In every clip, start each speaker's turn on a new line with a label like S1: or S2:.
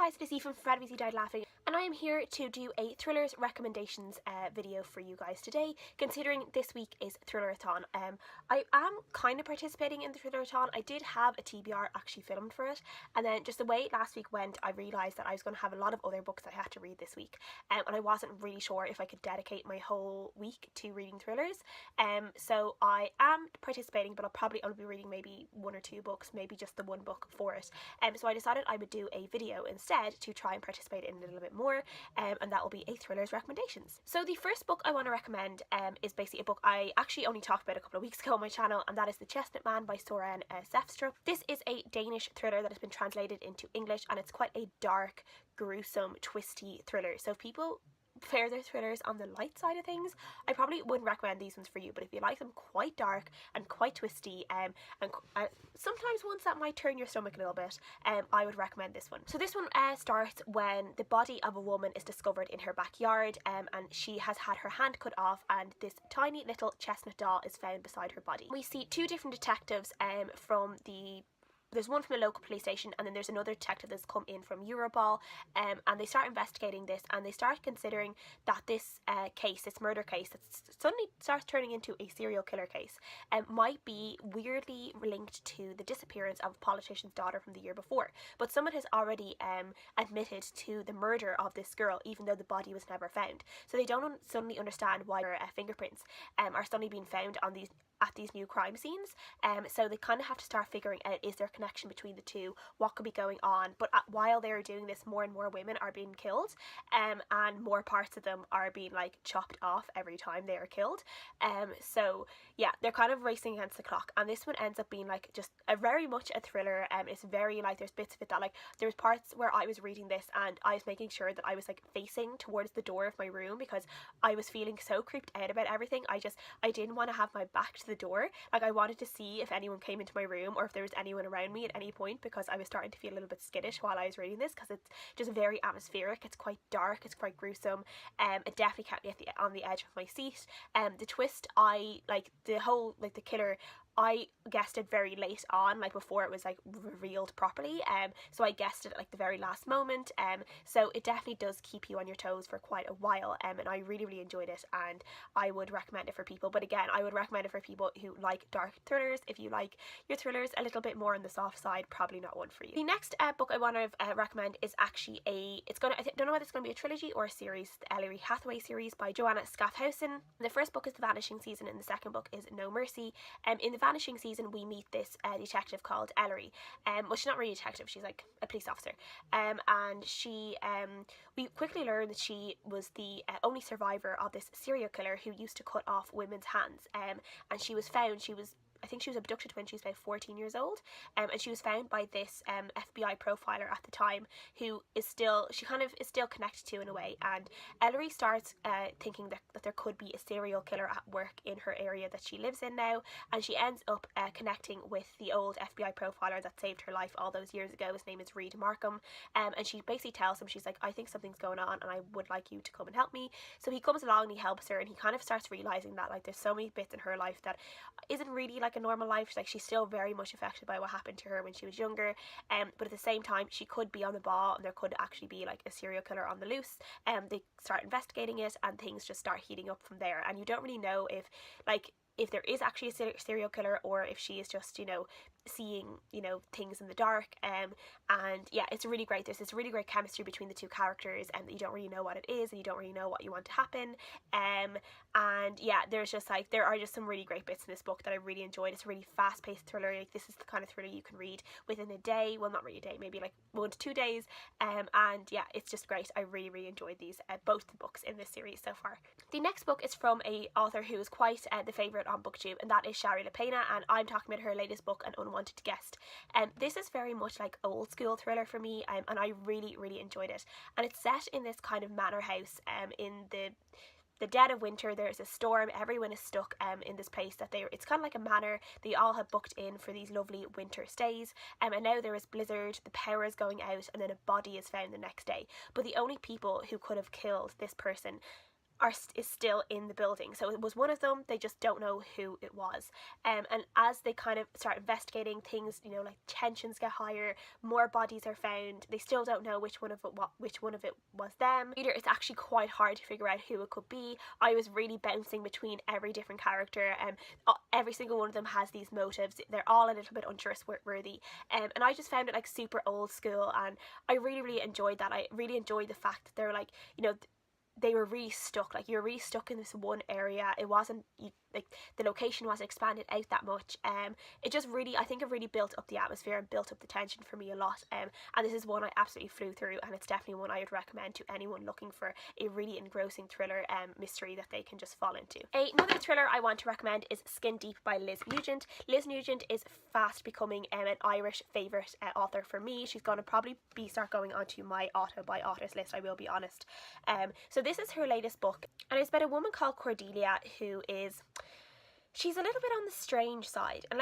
S1: guys, it is Eve from Fred Weasley Died Laughing, and I am here to do a thrillers recommendations video for you guys today, considering this week is Thrillerathon. I am kind of participating in the Thrillerathon. I did have a TBR actually filmed for it, and then just the way last week went, I realised that I was going to have a lot of other books that I had to read this week, and I wasn't really sure if I could dedicate my whole week to reading thrillers. So I am participating, but I'll probably only be reading maybe one or two books, maybe just the one book for it. So I decided I would do a video instead to try and participate in a little bit more, and that will be a thrillers recommendations. So the first book I want to recommend is basically a book I actually only talked about a couple of weeks ago on my channel, and that is The Chestnut Man by Soren Sefstrup. This is a Danish thriller that has been translated into English, and it's quite a dark, gruesome, twisty thriller. So if people prefer their thrillers on the light side of things, I probably wouldn't recommend these ones for you, but if you like them quite dark and quite twisty, and sometimes ones that might turn your stomach a little bit, I would recommend this one. So this one starts when the body of a woman is discovered in her backyard, and she has had her hand cut off, and this tiny little chestnut doll is found beside her body. We see two different detectives there's one from a local police station, and then there's another detective that's come in from Europol, and they start investigating this, and they start considering that this case, this murder case that suddenly starts turning into a serial killer case, might be weirdly linked to the disappearance of a politician's daughter from the year before. But someone has already admitted to the murder of this girl, even though the body was never found. So they don't suddenly understand why her fingerprints are suddenly being found on these new crime scenes. So they kind of have to start figuring out, is there a connection between the two, what could be going on. But while they're doing this, more and more women are being killed, and more parts of them are being like chopped off every time they are killed. So yeah, they're kind of racing against the clock, and this one ends up being like just very much a thriller. It's very like, there's bits of it that like, there's parts where I was reading this and I was making sure that I was like facing towards the door of my room, because I was feeling so creeped out about everything. I didn't want to have my back to the door. Like, I wanted to see if anyone came into my room or if there was anyone around me at any point, because I was starting to feel a little bit skittish while I was reading this, because it's just very atmospheric. It's quite dark, it's quite gruesome. It definitely kept me on the edge of my seat. The twist, I like the whole, like the killer, I guessed it very late on, like before it was like revealed properly, so I guessed it at like the very last moment, so it definitely does keep you on your toes for quite a while, and I really enjoyed it, and I would recommend it for people. But again, I would recommend it for people who like dark thrillers. If you like your thrillers a little bit more on the soft side, probably not one for you. The next book I want to recommend is actually I don't know whether it's going to be a trilogy or a series, the Ellery Hathaway series by Joanna Schaffhausen. The first book is The Vanishing season, and the second book is No Mercy. In the Vanishing season, we meet this detective called Ellery. Well, she's not really a detective, she's like a police officer, and she we quickly learn that she was the only survivor of this serial killer who used to cut off women's hands, and she was found, I think she was abducted when she was about 14 years old, and she was found by this FBI profiler at the time, who is still connected to in a way. And Ellery starts thinking that there could be a serial killer at work in her area that she lives in now, and she ends up connecting with the old FBI profiler that saved her life all those years ago. His name is Reed Markham, and she basically tells him, she's like, I think something's going on and I would like you to come and help me. So he comes along and he helps her, and he kind of starts realising that like there's so many bits in her life that isn't really like a normal life. She's still very much affected by what happened to her when she was younger, but at the same time she could be on the ball, and there could actually be like a serial killer on the loose. They start investigating it, and things just start heating up from there, and you don't really know if there is actually a serial killer, or if she is just, seeing, things in the dark. And yeah, it's really great. There's this really great chemistry between the two characters, and you don't really know what it is, and you don't really know what you want to happen. And yeah, there are just some really great bits in this book that I really enjoyed. It's a really fast-paced thriller. Like, this is the kind of thriller you can read within a day. Well, not really a day, maybe like 1 to 2 days. And yeah, it's just great. I really enjoyed these both the books in this series so far. The next book is from a author who is quite the favourite on BookTube, and that is Shari LaPena, and I'm talking about her latest book, An Unwanted Guest. This is very much like old school thriller for me, and I really enjoyed it. And it's set in this kind of manor house in the dead of winter. There's a storm, everyone is stuck in this place that it's kind of like a manor they all have booked in for these lovely winter stays, and now there is blizzard, the power is going out, and then a body is found the next day. But the only people who could have killed this person is still in the building. So it was one of them, they just don't know who it was. And as they kind of start investigating things, you know, like tensions get higher, more bodies are found, they still don't know which one of it was them. Either it's actually quite hard to figure out who it could be. I was really bouncing between every different character, and every single one of them has these motives. They're all a little bit untrustworthy, and I just found it like super old school, and I really enjoyed that. I really enjoyed the fact that they're like, you know, they were really stuck. Like, you're really stuck in this one area. It wasn't like the location wasn't expanded out that much. It just really, I think it really built up the atmosphere and built up the tension for me a lot. And this is one I absolutely flew through, and it's definitely one I would recommend to anyone looking for a really engrossing thriller mystery that they can just fall into. Another thriller I want to recommend is Skin Deep by Liz Nugent. Liz Nugent is fast becoming an Irish favourite author for me. She's going to probably start going onto my author by authors list, I will be honest. So this is her latest book, and it's about a woman called Cordelia who is, she's a little bit on the strange side. And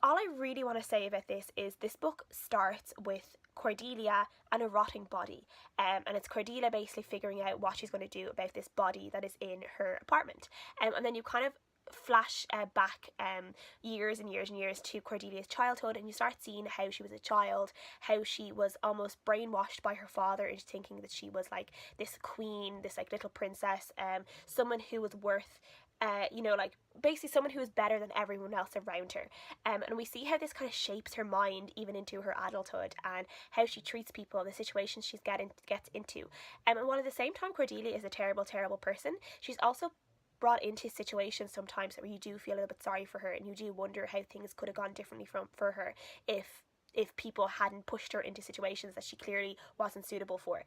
S1: all I really want to say about this is this book starts with Cordelia and a rotting body, and it's Cordelia basically figuring out what she's going to do about this body that is in her apartment, and then you kind of flash back years and years to Cordelia's childhood, and you start seeing how she was a child, how she was almost brainwashed by her father into thinking that she was like this queen, this like little princess, someone who was worth you know, like basically someone who is better than everyone else around her, and we see how this kind of shapes her mind even into her adulthood, and how she treats people and the situations she gets into, and while at the same time Cordelia is a terrible person, she's also brought into situations sometimes where you do feel a little bit sorry for her, and you do wonder how things could have gone differently for her if people hadn't pushed her into situations that she clearly wasn't suitable for.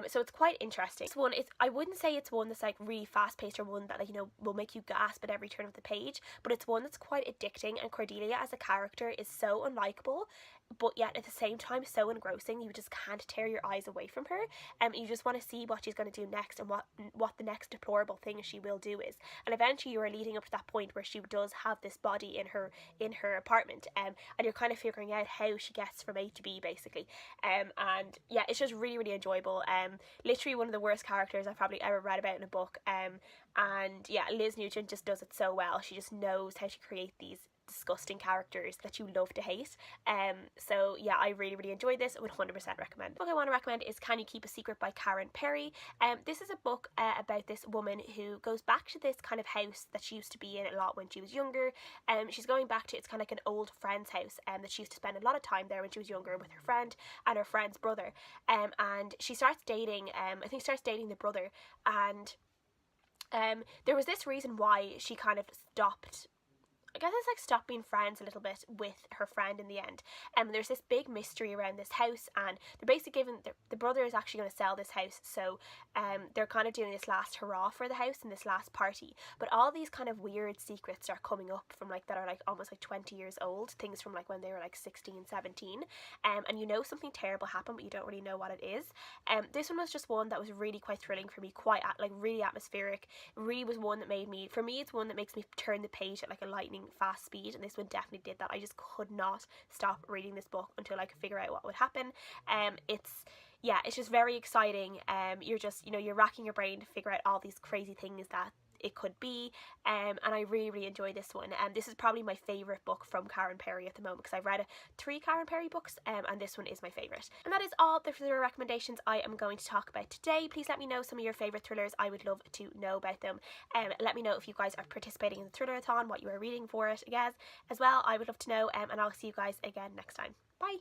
S1: So it's quite interesting. This one, I wouldn't say it's one that's like really fast paced or one that, like, you know, will make you gasp at every turn of the page, but it's one that's quite addicting, and Cordelia as a character is so unlikable, but yet at the same time so engrossing. You just can't tear your eyes away from her, and you just want to see what she's going to do next, and what the next deplorable thing she will do is. And eventually you are leading up to that point where she does have this body in her apartment, and you're kind of figuring out how she gets from A to B basically, and yeah, it's just really enjoyable. Literally one of the worst characters I've probably ever read about in a book, and yeah, Liz Nugent just does it so well. She just knows how to create these disgusting characters that you love to hate. So yeah, I really enjoyed this. I would 100% recommend. The book I want to recommend is Can You Keep a Secret by Karen Perry. This is a book about this woman who goes back to this kind of house that she used to be in a lot when she was younger. She's going back to, it's kind of like an old friend's house, that she used to spend a lot of time there when she was younger with her friend and her friend's brother. And she starts dating, I think starts dating the brother, and there was this reason why she kind of stopped, I guess it's like stop being friends a little bit with her friend in the end. There's this big mystery around this house, and they're basically the brother is actually going to sell this house, so they're kind of doing this last hurrah for the house and this last party. But all these kind of weird secrets are coming up from like that are like almost like 20 years old, things from like when they were like 16, 17, and you know something terrible happened, but you don't really know what it is. This one was just one that was really quite thrilling for me, quite like really atmospheric. It really was one that made me, for me, it's one that makes me turn the page at like a lightning fast speed, and this one definitely did that. I just could not stop reading this book until I could figure out what would happen. It's just very exciting. You're just, you know, you're racking your brain to figure out all these crazy things that it could be, and I really enjoy this one. This is probably my favourite book from Karen Perry at the moment, because I've read 3 Karen Perry books, and this one is my favourite. And that is all the thriller recommendations I am going to talk about today. Please let me know some of your favourite thrillers. I would love to know about them. Let me know if you guys are participating in the Thrillerathon, what you are reading for it again as well. I would love to know, and I'll see you guys again next time. Bye!